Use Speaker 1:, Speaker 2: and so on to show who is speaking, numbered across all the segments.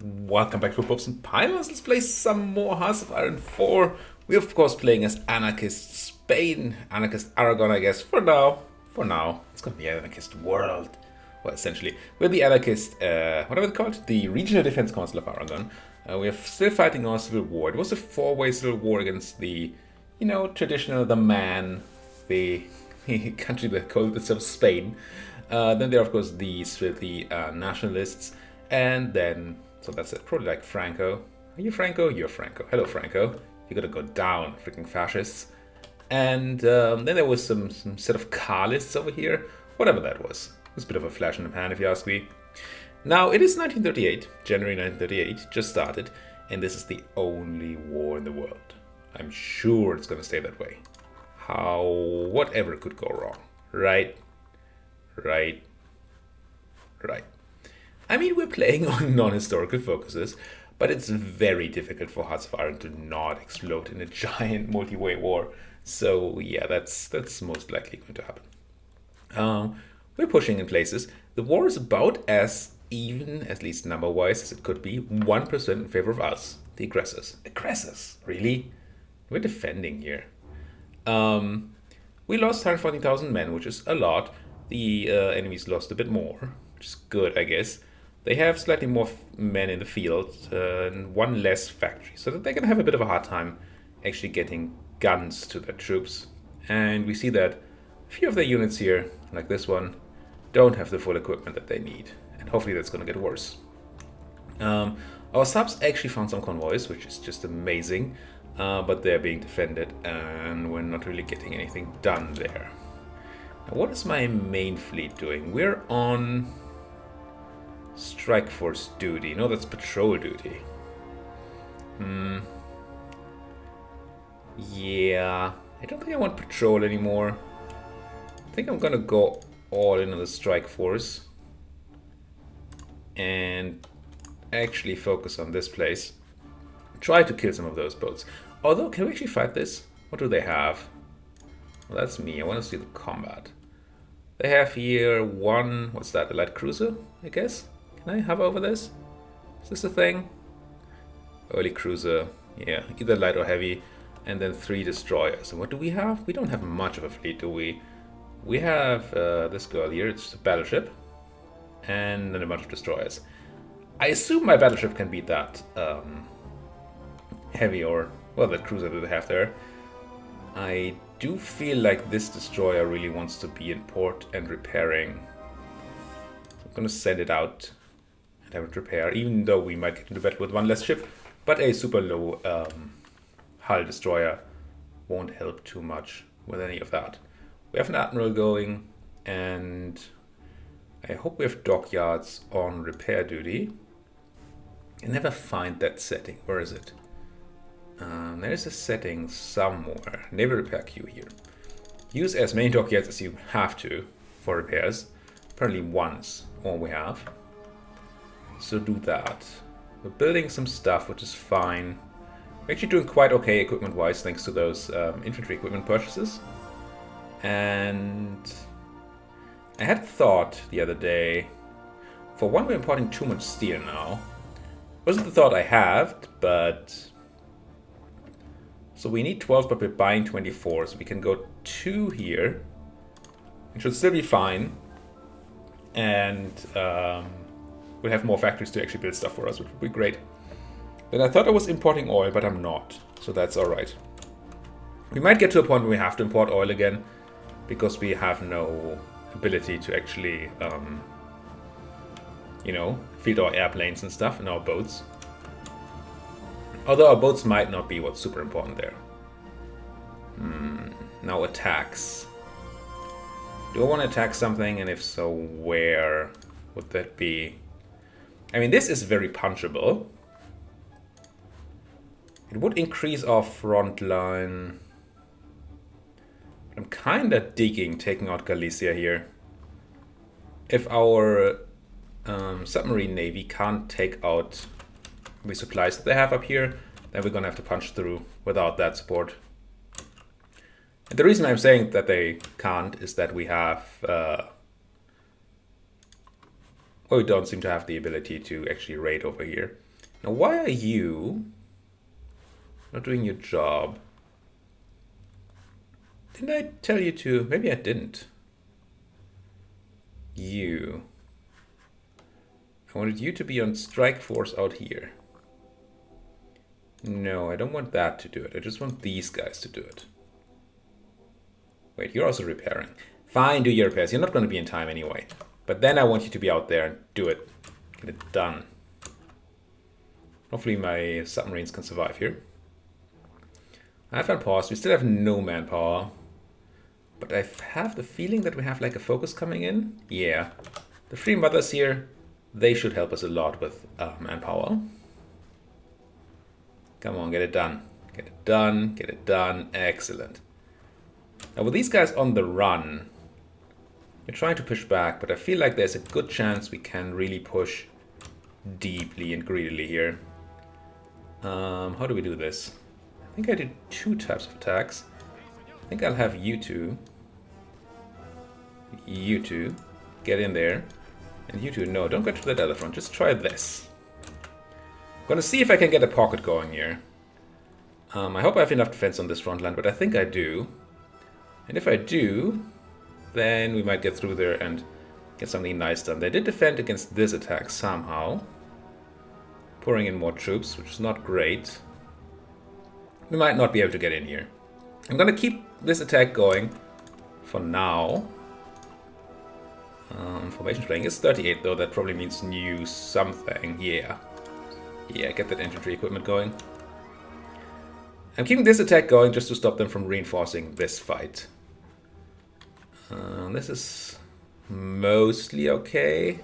Speaker 1: Welcome back to Popes and Pilots. Let's play some more Hearts of Iron 4. We're of course playing as Anarchist Spain, Anarchist Aragon, I guess, for now. For now. It's gonna be Anarchist World. Well, essentially. We're the Anarchist, whatever it's called, the Regional Defense Council of Aragon. We're still fighting our civil war. It was a four-way civil war against the, traditional, the man, the country that called itself Spain. Then there are, of course, these filthy nationalists. And then, so that's it, probably like Franco. Are you Franco? You're Franco. Hello, Franco. You gotta go down, freaking fascists. And then there was some set of Carlists over here. Whatever that was. It was a bit of a flash in the pan, if you ask me. Now, it is 1938, January 1938, just started. And this is the only war in the world. I'm sure it's gonna stay that way. Whatever could go wrong. Right? I mean, we're playing on non-historical focuses, but it's very difficult for Hearts of Iron to not explode in a giant multi-way war. So yeah, that's most likely going to happen. We're pushing in places. The war is about as even, at least number-wise, as it could be. 1% in favor of us, the aggressors. Aggressors? Really? We're defending here. We lost 140,000 men, which is a lot. The enemies lost a bit more, which is good, I guess. They have slightly more men in the field and one less factory, so that they're going to have a bit of a hard time actually getting guns to their troops. And we see that a few of their units here, like this one, don't have the full equipment that they need. And hopefully that's going to get worse. Our subs actually found some convoys, which is just amazing. But they're being defended and we're not really getting anything done there. Now, what is my main fleet doing? We're on strike force duty. No, that's patrol duty. Yeah, I don't think I want patrol anymore. I think I'm gonna go all in on the strike force and actually focus on this place. Try to kill some of those boats. Although, can we actually fight this? What do they have? Well, that's me. I want to see the combat. They have here one, what's that, a light cruiser, I guess? Can I hover over this? Is this a thing? Early cruiser, yeah, either light or heavy. And then 3 destroyers. And what do we have? We don't have much of a fleet, do we? We have this girl here, it's a battleship. And then a bunch of destroyers. I assume my battleship can beat that heavy or, well, that cruiser that they have there. I do feel like this destroyer really wants to be in port and repairing. So I'm going to send it out and have it repair, even though we might get into battle with one less ship. But a super low hull destroyer won't help too much with any of that. We have an admiral going, and I hope we have dockyards on repair duty. I never find that setting. Where is it? There's a setting somewhere. Naval repair queue here. Use as many dockyards as you have to for repairs. Apparently once all we have. So do that. We're building some stuff, which is fine. We're actually doing quite okay equipment-wise thanks to those infantry equipment purchases. And I had thought the other day, for one, we're importing too much steel now. Wasn't the thought I had, but so we need 12, but we're buying 24, so we can go 2 here. It should still be fine. And we'll have more factories to actually build stuff for us, which would be great. Then I thought I was importing oil, but I'm not, so that's alright. We might get to a point where we have to import oil again, because we have no ability to actually, feed our airplanes and stuff in our boats. Although our boats might not be what's super important there. Now attacks. Do I want to attack something, and if so, where would that be? I mean, this is very punchable. It would increase our front line. I'm kinda digging taking out Galicia here. If our submarine navy can't take out the supplies that they have up here, then we're gonna have to punch through without that support. And the reason I'm saying that they can't is that we have we don't seem to have the ability to actually raid over here. Now, why are you not doing your job? Didn't I tell you to? Maybe I didn't. You. I wanted you to be on strike force out here. No, I don't want that to do it. I just want these guys to do it. Wait, you're also repairing. Fine, do your repairs. You're not going to be in time anyway. But then I want you to be out there and do it. Get it done. Hopefully my submarines can survive here. I have unpaused. We still have no manpower. But I have the feeling that we have like a focus coming in. Yeah. The three mothers here, they should help us a lot with manpower. Come on, get it done. Get it done, get it done. Excellent. Now with these guys on the run, we're trying to push back, but I feel like there's a good chance we can really push deeply and greedily here. How do we do this? I think I did two types of attacks. I think I'll have you two get in there. And you two, no, don't go to that other front. Just try this. I'm gonna see if I can get a pocket going here. I hope I have enough defense on this front line, but I think I do. And if I do, then we might get through there and get something nice done. They did defend against this attack somehow. Pouring in more troops, which is not great. We might not be able to get in here. I'm gonna keep this attack going for now. Formation playing is 38 though, that probably means new something. Yeah, get that infantry equipment going. I'm keeping this attack going just to stop them from reinforcing this fight. This is mostly okay.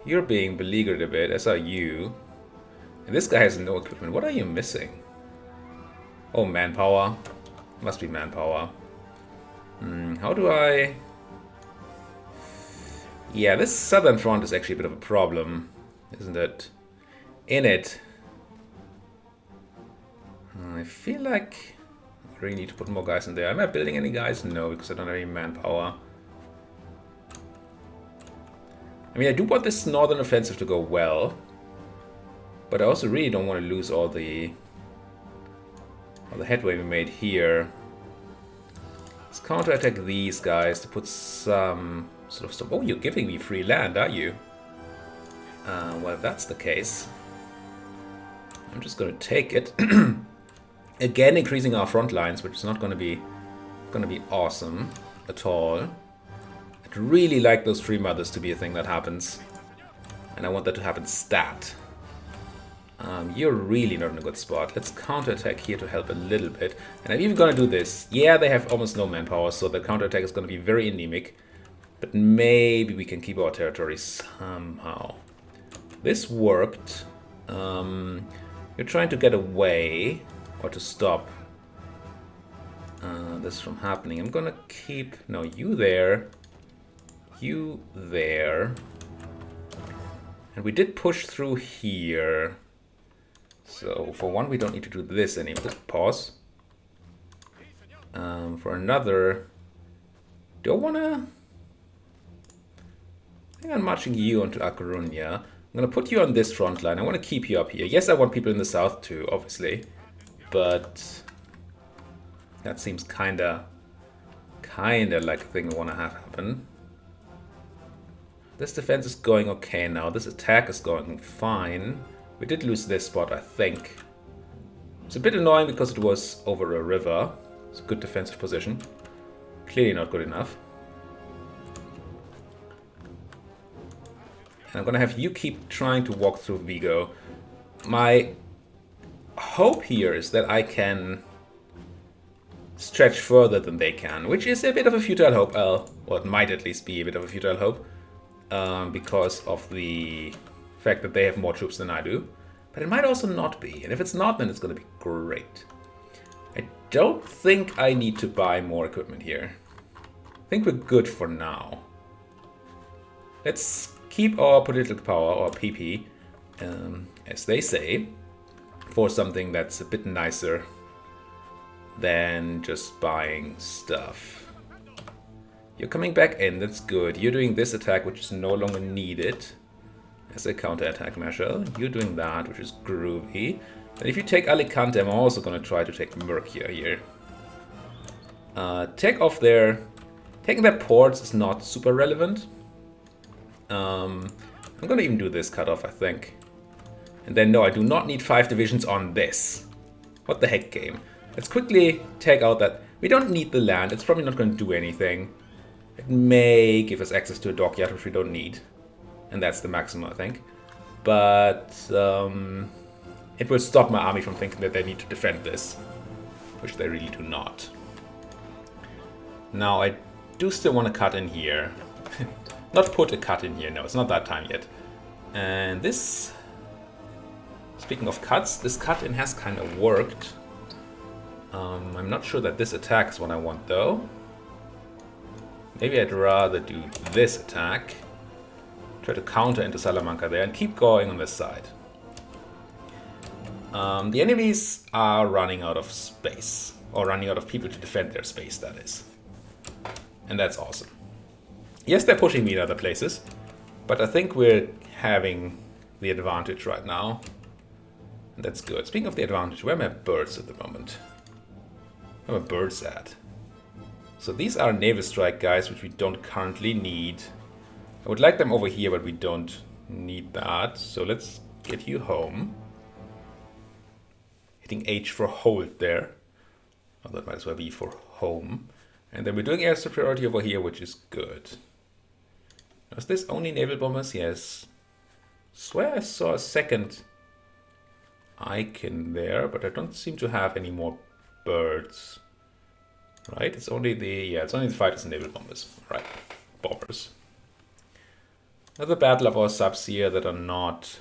Speaker 1: You're being beleaguered a bit, as are you. And this guy has no equipment. What are you missing? Oh, manpower. Must be manpower. How do I... Yeah, this southern front is actually a bit of a problem, isn't it? In it. I feel like I really need to put more guys in there. Am I building any guys? No, because I don't have any manpower. I mean, I do want this northern offensive to go well, but I also really don't want to lose all the headway we made here. Let's counterattack these guys to put some sort of stuff. Oh, you're giving me free land, are you? Well, if that's the case, I'm just going to take it. Again, increasing our front lines, which is not going to be awesome at all. I'd really like those three mothers to be a thing that happens, and I want that to happen stat. You're really not in a good spot. Let's counterattack here to help a little bit. And I'm even going to do this. Yeah, they have almost no manpower, so the counterattack is going to be very anemic. But maybe we can keep our territory somehow. This worked. You're trying to get away or to stop this from happening. I'm going to keep... No, you there. You there. And we did push through here. So for one, we don't need to do this anymore. Pause. For another, do I want to... I think I'm marching you onto A Coruña. I'm going to put you on this front line. I want to keep you up here. Yes, I want people in the south too, obviously. But that seems kinda like a thing I want to have happen. This defense is going okay now. This attack is going fine. We did lose this spot, I think. It's a bit annoying because it was over a river. It's a good defensive position. Clearly not good enough. And I'm gonna have you keep trying to walk through Vigo. My hope here is that I can stretch further than they can, which is a bit of a futile hope. Well, it might at least be a bit of a futile hope. Because of the fact that they have more troops than I do. But it might also not be. And if it's not, then it's going to be great. I don't think I need to buy more equipment here. I think we're good for now. Let's keep our political power, or PP, as they say, for something that's a bit nicer than just buying stuff. You're coming back in, that's good. You're doing this attack, which is no longer needed. as a counterattack measure. You're doing that, which is groovy. And if you take Alicante, I'm also going to try to take Murcia here. Take off their... Taking their ports is not super relevant. I'm going to even do this cutoff, I think. And then, no, I do not need 5 divisions on this. What the heck, game? Let's quickly take out that... We don't need the land. It's probably not going to do anything. It may give us access to a dockyard, which we don't need. And that's the maximum, I think. But it will stop my army from thinking that they need to defend this. Which they really do not. Now, I do still want to cut in here. Not put a cut in here, no, it's not that time yet. And this... Speaking of cuts, this cut in has kind of worked. I'm not sure that this attack is what I want, though. Maybe I'd rather do this attack. Try to counter into Salamanca there and keep going on this side. The enemies are running out of space. Or running out of people to defend their space, that is. And that's awesome. Yes, they're pushing me in other places. But I think we're having the advantage right now. And that's good. Speaking of the advantage, where are my birds at the moment? Where are my birds at? So these are naval strike guys, which we don't currently need. I would like them over here, but we don't need that. So let's get you home. Hitting H for hold there. Oh, that might as well be for home. And then we're doing air superiority over here, which is good. Was this only naval bombers? Yes. Swear I saw a second icon there, but I don't seem to have any more birds. Right? It's only the it's only the fighters and naval bombers. Right. Bombers. Another battle of our subs here that are not...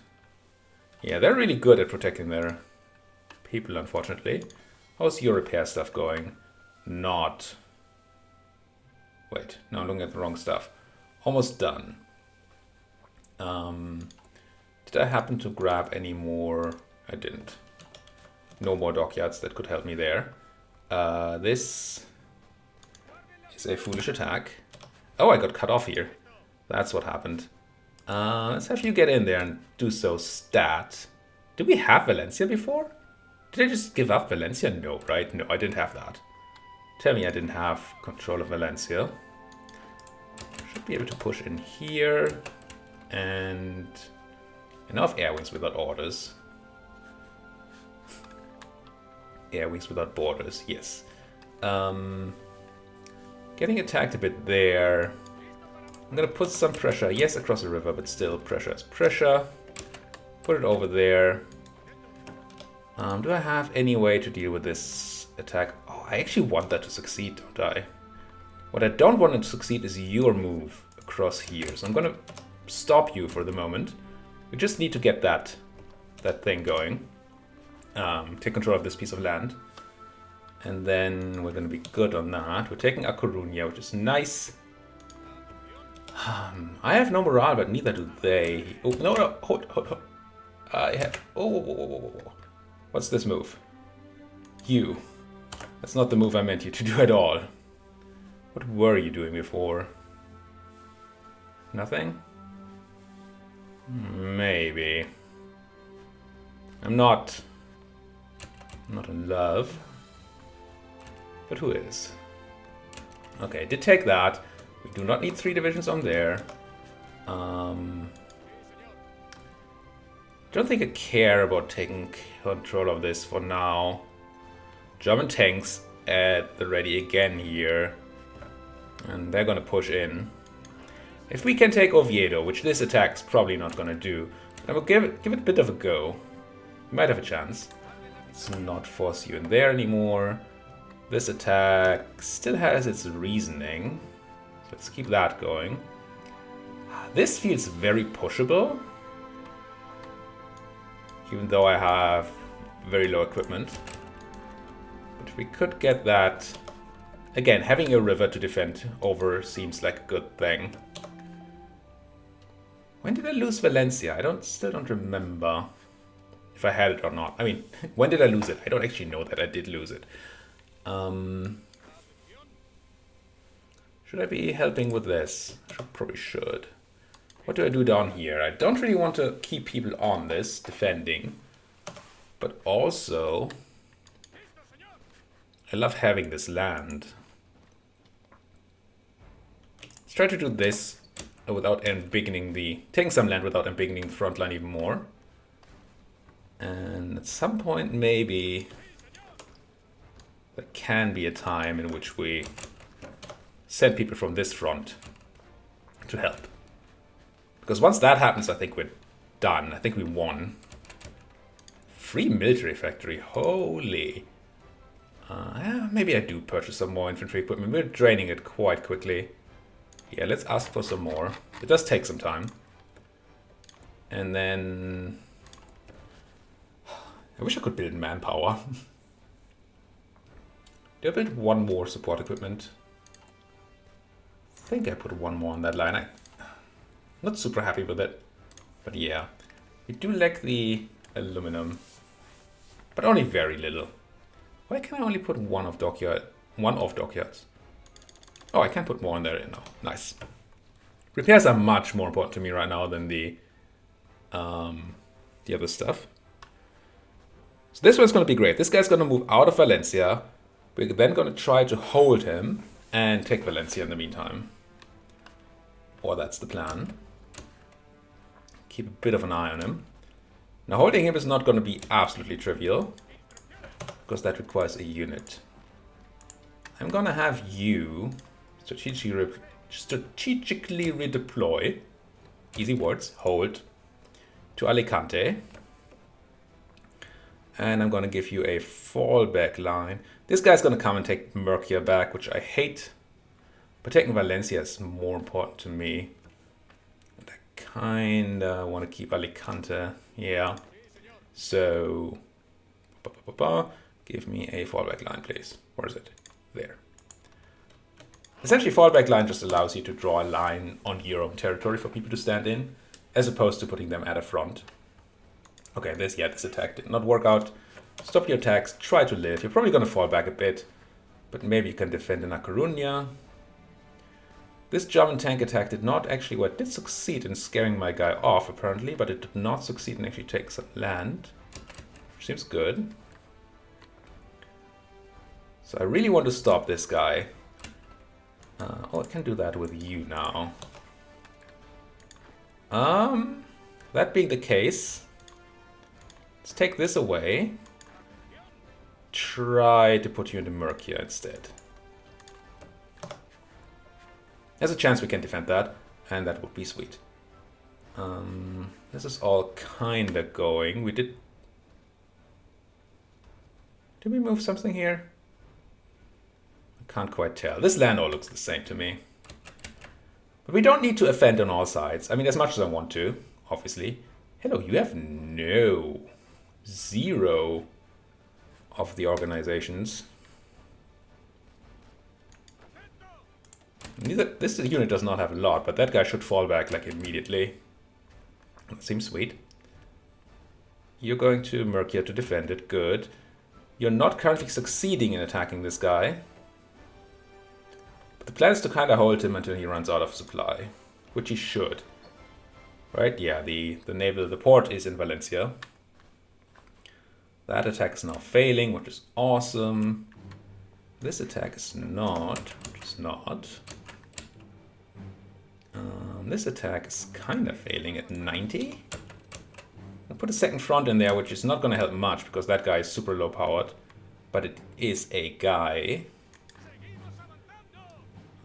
Speaker 1: Yeah, they're really good at protecting their people, unfortunately. How's your repair stuff going? Not. Wait, no, I'm looking at the wrong stuff. Almost done. Did I happen to grab any more? I didn't. No more dockyards that could help me there. This is a foolish attack. Oh, I got cut off here. That's what happened. Let's have you get in there and do so stat. Did we have Valencia before? Did I just give up Valencia? No, right? No, I didn't have that. Tell me I didn't have control of Valencia. Should be able to push in here. And enough air wings without orders. Air wings without borders, yes. Getting attacked a bit there. I'm gonna put some pressure, yes, across the river, but still pressure is pressure. Put it over there. Do I have any way to deal with this attack? Oh, I actually want that to succeed, don't I? What I don't want it to succeed is your move across here. So I'm gonna stop you for the moment. We just need to get that thing going. Take control of this piece of land. And then we're gonna be good on that. We're taking A Coruña, which is nice. I have no morale, but neither do they. Oh, no, hold. I have... Oh. What's this move? You. That's not the move I meant you to do at all. What were you doing before? Nothing? Maybe. I'm not in love. But who is? Okay, did take that. We do not need 3 divisions on there. Don't think I care about taking control of this for now. German tanks at the ready again here. And they're gonna push in. If we can take Oviedo, which this attack's probably not gonna do, I will give it a bit of a go. We might have a chance. Let's not force you in there anymore. This attack still has its reasoning. So let's keep that going. This feels very pushable. Even though I have very low equipment. But we could get that. Again, having a river to defend over seems like a good thing. When did I lose Valencia? I still don't remember if I had it or not. I mean, when did I lose it? I don't actually know that I did lose it. Should I be helping with this? Probably should. What do I do down here? I don't really want to keep people on this, defending. But also, I love having this land. Let's try to do this without taking some land without embiggening the front line even more. And at some point, maybe there can be a time in which we send people from this front to help. Because once that happens, I think we're done. I think we won. Free military factory, holy. Maybe I do purchase some more infantry equipment. We're draining it quite quickly. Yeah, let's ask for some more. It does take some time. And then... I wish I could build manpower. Do I build one more support equipment? I think I put one more on that line. I'm not super happy with it. But yeah. We do lack the aluminum. But only very little. Why can I only put one off dockyards? Oh, I can put more in there now. Nice. Repairs are much more important to me right now than the other stuff. So this one's going to be great. This guy's going to move out of Valencia. We're then going to try to hold him and take Valencia in the meantime. Or that's the plan. Keep a bit of an eye on him. Now holding him is not going to be absolutely trivial, because that requires a unit. I'm going to have you strategically redeploy, easy words, hold, to Alicante. And I'm going to give you a fallback line. This guy's going to come and take Murcia back, which I hate. But taking Valencia is more important to me. And I kind of want to keep Alicante. Yeah. So, give me a fallback line, please. Where is it? There. Essentially, fallback line just allows you to draw a line on your own territory for people to stand in, as opposed to putting them at a front. Okay, this attack did not work out. Stop your attacks, try to live. You're probably going to fall back a bit, but maybe you can defend in A Coruña. This German tank attack did not actually, well, it did succeed in scaring my guy off apparently, but it did not succeed in actually taking some land, which seems good. So I really want to stop this guy. Oh, I can do that with you now. That being the case, let's take this away. Try to put you into Murcia instead. There's a chance we can defend that, and that would be sweet. This is all kinda going. Did we move something here? I can't quite tell. This land all looks the same to me. But we don't need to offend on all sides. I mean, as much as I want to, obviously. Hello, you have zero of the organizations. This unit does not have a lot, but that guy should fall back like immediately. That seems sweet. You're going to Murcia to defend it. Good. You're not currently succeeding in attacking this guy. But the plan is to kind of hold him until he runs out of supply, which he should. Right? Yeah, the port is in Valencia. That attack is now failing, which is awesome. This attack is not, which is not. This attack is kind of failing at 90. I'll put a second front in there, which is not going to help much because that guy is super low powered. But it is a guy.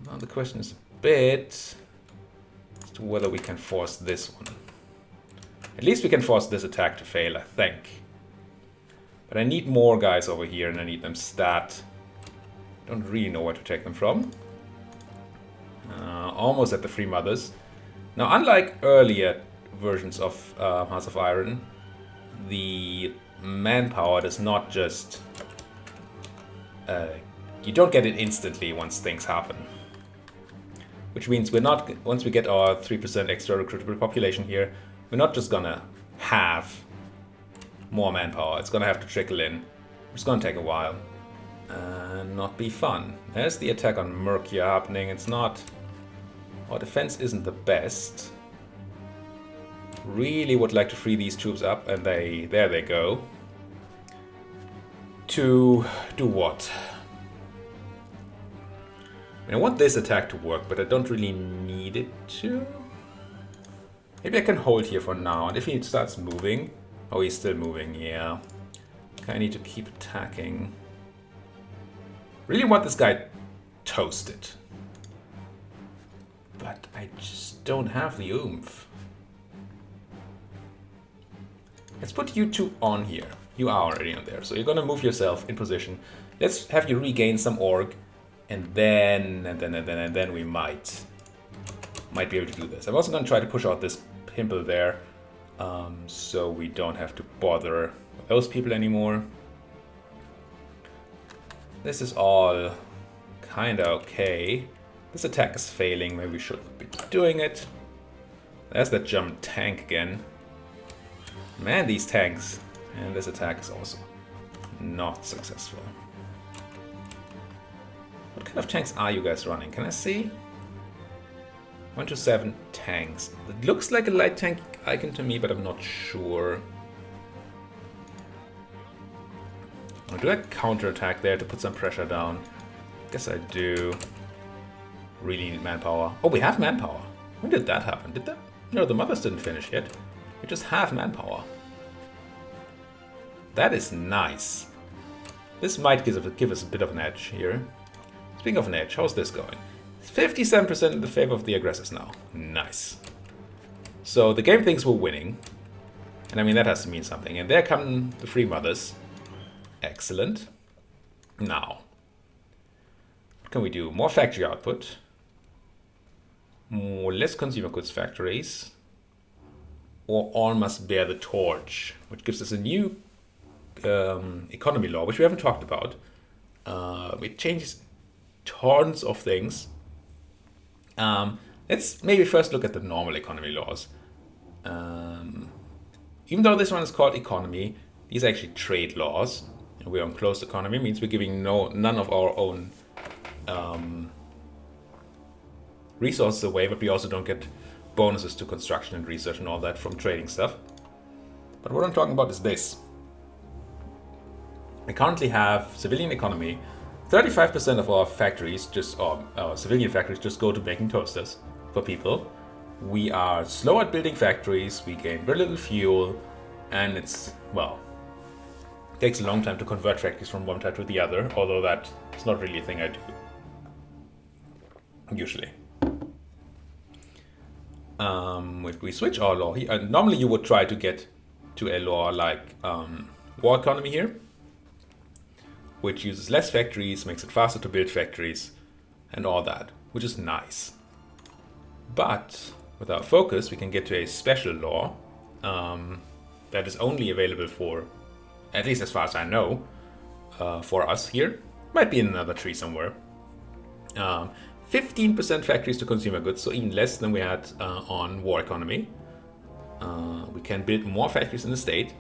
Speaker 1: Now the question is a bit as to whether we can force this one. At least we can force this attack to fail, I think. But I need more guys over here and I need them stat. Don't really know where to take them from. Almost at the Free Mothers. Now, unlike earlier versions of Hearts of Iron, the manpower does not just... you don't get it instantly once things happen. Which means we're not... Once we get our 3% extra recruitable population here, we're not just gonna have more manpower. It's gonna have to trickle in. It's gonna take a while. And not be fun. There's the attack on Murcia happening. It's not... Our defense isn't the best. really would like to free these troops up, and there they go. To do what? I mean, I want this attack to work, but I don't really need it to. Maybe I can hold here for now, and if he starts moving... Oh, he's still moving, yeah. I need to keep attacking. Really want this guy toasted. But I just don't have the oomph. Let's put you two on here. You are already on there, so you're gonna move yourself in position. Let's have you regain some org, and then we might be able to do this. I'm also gonna try to push out this pimple there, so we don't have to bother with those people anymore. This is all kinda okay. This attack is failing, maybe we shouldn't be doing it. There's that German tank again. Man, these tanks. And this attack is also not successful. What kind of tanks are you guys running? Can I see? 1 to 7 tanks. It looks like a light tank icon to me, but I'm not sure. Or do I counterattack there to put some pressure down? Guess I do. Really need manpower. Oh, we have manpower. When did that happen? Did that? No, the mothers didn't finish yet. We just have manpower. That is nice. This might give us a bit of an edge here. Speaking of an edge, how's this going? 57% in the favor of the aggressors now. Nice. So the game thinks we're winning. And I mean, that has to mean something. And there come the Free Mothers. Excellent. Now, what can we do? More factory output. Less consumer goods factories. Or all must bear the torch, which gives us a new economy law, which we haven't talked about. It changes tons of things. Let's maybe first look at the normal economy laws. Even though this one is called economy, these are actually trade laws. And we're on closed economy, means we're giving none of our own resources away, but we also don't get bonuses to construction and research and all that from trading stuff. But what I'm talking about is this. We currently have civilian economy. 35% of our factories, our civilian factories, just go to making toasters for people. We are slow at building factories, we gain very little fuel, and it's, well, it takes a long time to convert factories from one type to the other, although that is not really a thing I do. Usually. If we switch our law here, normally you would try to get to a law like war economy here, which uses less factories, makes it faster to build factories, and all that, which is nice. But with our focus, we can get to a special law that is only available for, at least as far as I know, for us here. Might be in another tree somewhere. 15% factories to consumer goods, so even less than we had on war economy. We can build more factories in the state.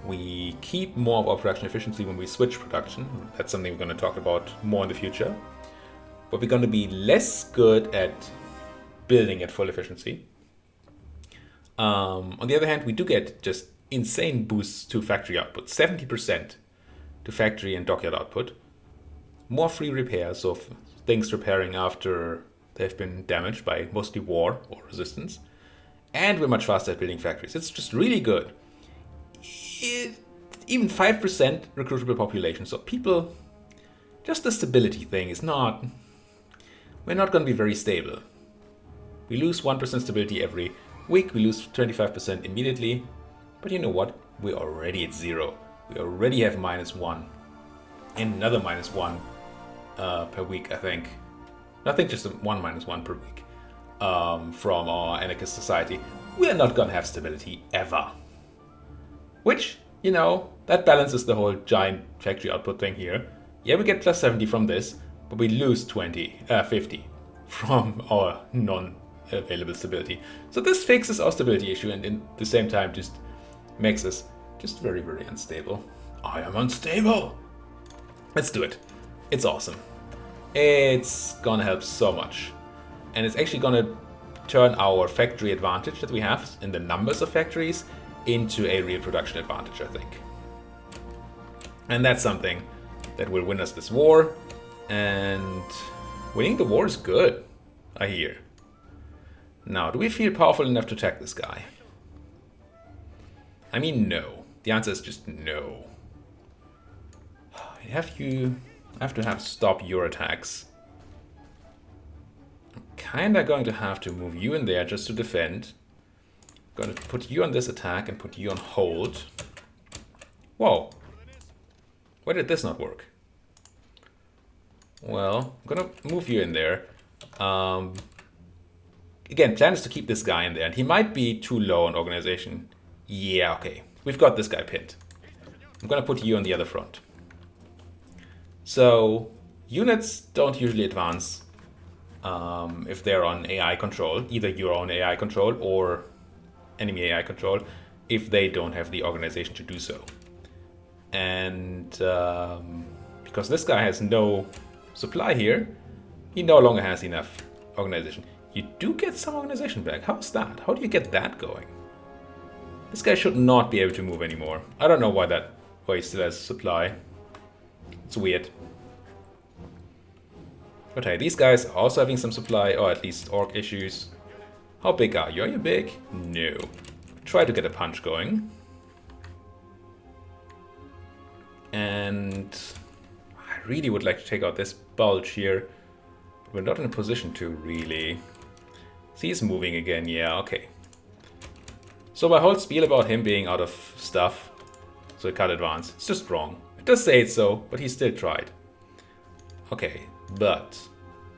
Speaker 1: We keep more of our production efficiency when we switch production. That's something we're going to talk about more in the future. But we're going to be less good at building at full efficiency. On the other hand, we do get just insane boosts to factory output. 70% to factory and dockyard output. More free repairs of things repairing after they've been damaged by mostly war or resistance. And we're much faster at building factories. It's just really good. Even 5% recruitable population. So people, just the stability thing is not, we're not going to be very stable. We lose 1% stability every week. We lose 25% immediately. But you know what? We're already at 0. We already have -1. And another -1 per week, I think. I think just one -1 per week from our anarchist society. We're not going to have stability ever. Which, you know, that balances the whole giant factory output thing here. Yeah, we get +70 from this, but we lose 50 from our non-available stability. So this fixes our stability issue and in the same time just makes us just very, very unstable. I am unstable! Let's do it. It's awesome. It's gonna help so much. And it's actually gonna turn our factory advantage that we have in the numbers of factories into a real production advantage, I think. And that's something that will win us this war. And winning the war is good, I hear. Now, do we feel powerful enough to attack this guy? I mean, no. The answer is just no. I have to stop your attacks. I'm kinda going to have to move you in there just to defend. I'm going to put you on this attack and put you on hold. Whoa. Why did this not work? Well, I'm gonna move you in there. Again, plan is to keep this guy in there, and he might be too low on organization. Yeah, okay. We've got this guy pinned. I'm gonna put you on the other front. So, units don't usually advance if they're on AI control, either your own AI control or enemy AI control, if they don't have the organization to do so. And because this guy has no supply here, he no longer has enough organization. You do get some organization back. How's that? How do you get that going? This guy should not be able to move anymore. I don't know why he still has supply. It's weird. Okay, these guys are also having some supply, or at least orc issues. How big are you? Are you big? No. Try to get a punch going. And I really would like to take out this bulge here. But we're not in a position to really. See, he's moving again. Yeah, okay. So my whole spiel about him being out of stuff, so he can't advance, it's just wrong. It does say it so, but he still tried. Okay, but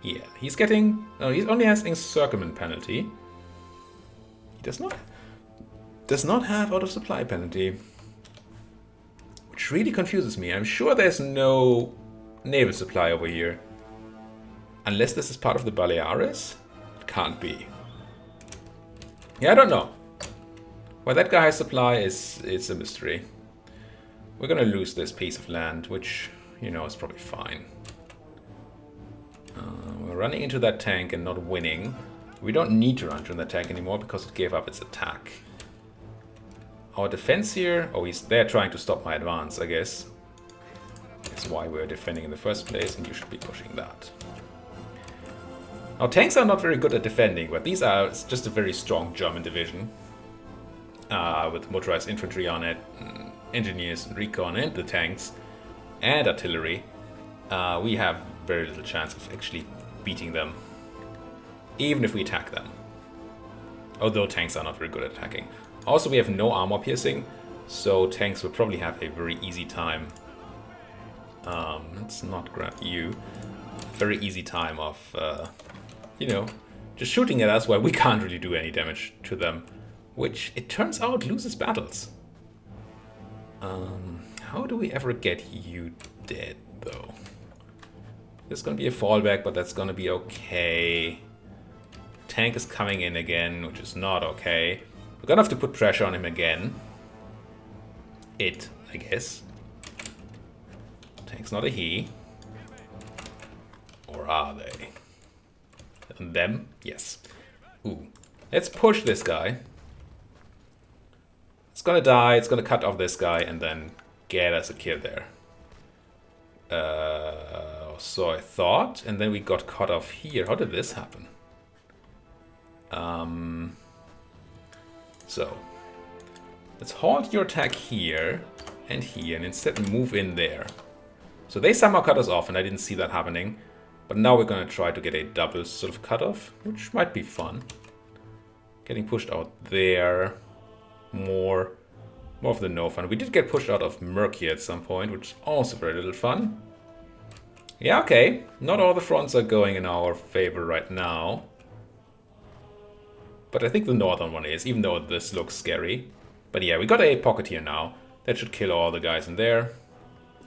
Speaker 1: yeah, he's getting. No, he only has encirclement penalty. He does not have out of supply penalty, which really confuses me. I'm sure there's no naval supply over here, unless this is part of the Baleares. It can't be. Yeah, I don't know. Why that guy has supply it's a mystery. We're gonna lose this piece of land, which, you know, is probably fine. We're running into that tank and not winning. We don't need to run into that tank anymore because it gave up its attack. Our defense here... Oh, they're trying to stop my advance, I guess. That's why we're defending in the first place, and you should be pushing that. Now, tanks are not very good at defending, but these are just a very strong German division. With motorized infantry on it, engineers and recon, and the tanks, and artillery. We have very little chance of actually beating them, even if we attack them. Although tanks are not very good at attacking. Also, we have no armor piercing, so tanks will probably have a very easy time. Let's not grab you. Very easy time of, you know, just shooting at us while we can't really do any damage to them. Which, it turns out, loses battles. How do we ever get you dead, though? There's gonna be a fallback, but that's gonna be okay. Tank is coming in again, which is not okay. We're gonna have to put pressure on him again. I guess. Tank's not a he. Or are they? And them? Yes. Ooh. Let's push this guy. It's gonna die, it's gonna cut off this guy, and then get us a kill there. So I thought, and then we got cut off here. How did this happen? So, let's halt your attack here, and instead move in there. So they somehow cut us off, and I didn't see that happening. But now we're gonna try to get a double sort of cutoff, which might be fun. Getting pushed out there. More of the no fun. We did get pushed out of Murky at some point, which is also very little fun. Yeah, okay. Not all the fronts are going in our favor right now. But I think the northern one is, even though this looks scary. But yeah, we got a pocket here now. That should kill all the guys in there.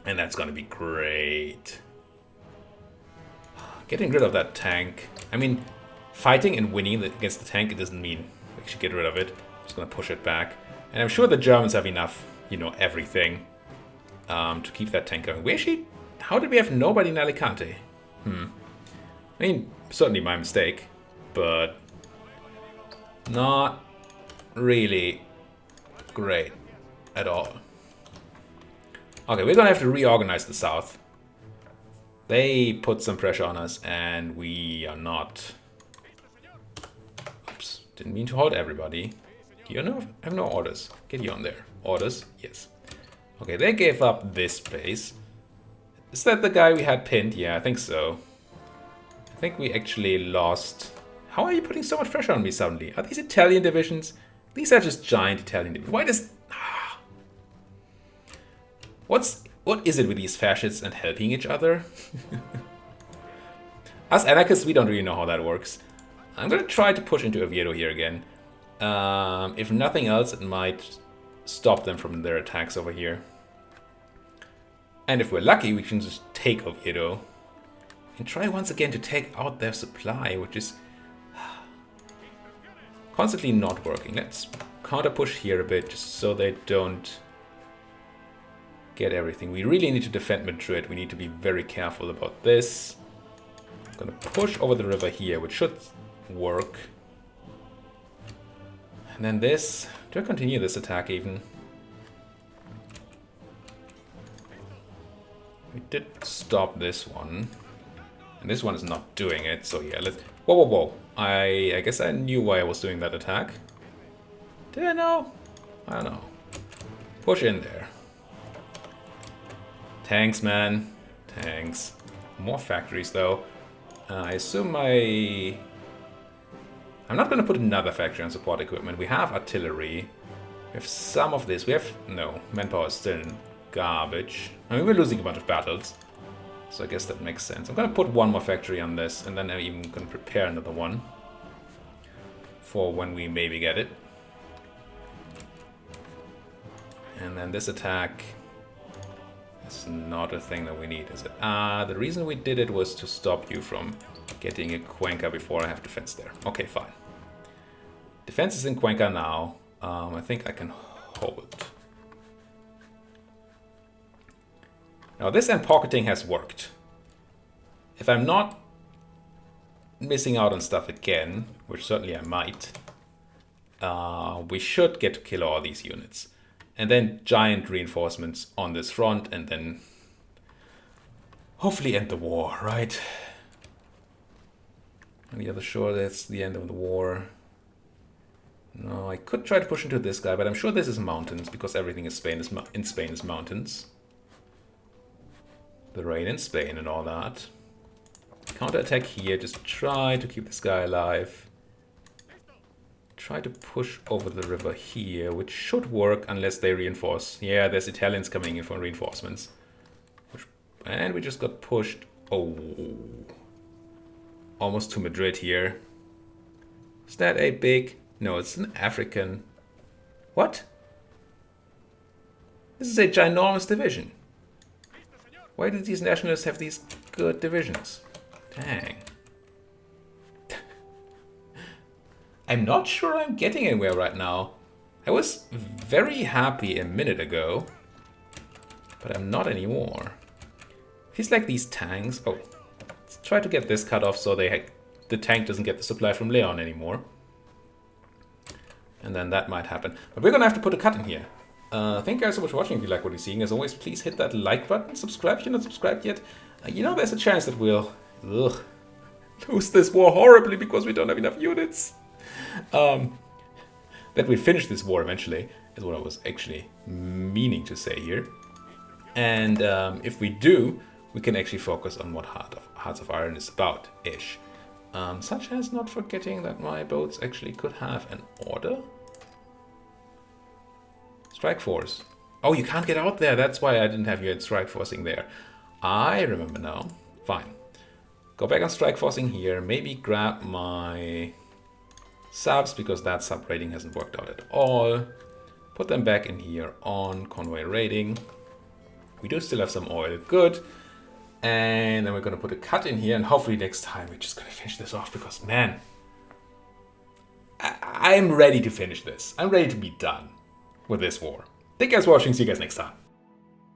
Speaker 1: And that's gonna be great. Getting rid of that tank. I mean, fighting and winning against the tank, it doesn't mean we should get rid of it. Just gonna push it back. And I'm sure the Germans have enough, you know, everything to keep that tank going. We actually... How did we have nobody in Alicante? I mean, certainly my mistake, but Not really great at all. Okay, we're gonna have to reorganize the South. They put some pressure on us and we are not... Oops, didn't mean to hold everybody. Do you know? I have no orders. Get you on there. Orders? Yes. Okay, they gave up this space. Is that the guy we had pinned? Yeah, I think so. I think we actually lost... How are you putting so much pressure on me suddenly? Are these Italian divisions? These are just giant Italian divisions. Why does... What is it with these fascists and helping each other? Us anarchists, we don't really know how that works. I'm gonna try to push into Oviedo here again. If nothing else, it might stop them from their attacks over here. And if we're lucky, we can just take Oviedo and try once again to take out their supply, which is constantly not working. Let's counter push here a bit, just so they don't get everything. We really need to defend Madrid. We need to be very careful about this. I'm gonna push over the river here, which should work. And then this. Do I continue this attack even? We did stop this one. And this one is not doing it, so yeah, let's... Whoa, whoa, whoa. I guess I knew why I was doing that attack. Did I know? I don't know. Push in there. Tanks, man. Tanks. More factories, though. I assume I'm not going to put another factory on support equipment. We have artillery. We have some of this. We have... No, manpower is still garbage. I mean, we're losing a bunch of battles. So I guess that makes sense. I'm going to put one more factory on this. And then I'm even going to prepare another one. For when we maybe get it. And then this attack... It's not a thing that we need, is it? The reason we did it was to stop you from getting a Cuenca before I have defense there. Okay, fine. Defense is in Cuenca now. I think I can hold. Now this end pocketing has worked. If I'm not missing out on stuff again, which certainly I might, we should get to kill all these units. And then giant reinforcements on this front, and then hopefully end the war, right? On the other shore, that's the end of the war. No, I could try to push into this guy, but I'm sure this is mountains, because everything in Spain is mountains. The rain in Spain and all that. Counterattack here, just try to keep this guy alive. Try to push over the river here, which should work unless they reinforce. Yeah, there's Italians coming in for reinforcements. And we just got pushed. Oh, almost to Madrid here. Is that a big... No, it's an African... What? This is a ginormous division. Why do these nationalists have these good divisions? Dang. I'm not sure I'm getting anywhere right now. I was very happy a minute ago, but I'm not anymore. Feels like these tanks... Oh, let's try to get this cut off so the tank doesn't get the supply from Leon anymore. And then that might happen. But we're gonna have to put a cut in here. Thank you guys so much for watching. If you like what you're seeing, as always, please hit that like button. Subscribe if you're not subscribed yet. You know, there's a chance that we'll lose this war horribly because we don't have enough units. That we finish this war eventually is what I was actually meaning to say here. And if we do, we can actually focus on what Hearts of Iron is about-ish. Such as not forgetting that my boats actually could have an order. Strike force. Oh, you can't get out there. That's why I didn't have you at strike forcing there. I remember now. Fine. Go back on strike forcing here. Maybe grab my subs, because that sub rating hasn't worked out at all. Put them back in here on convoy rating. We do still have some oil. Good. And then we're going to put a cut in here, and hopefully next time we're just going to finish this off, because, man, I'm ready to finish this. I'm ready to be done with this war. Thank you guys for watching. See you guys next time.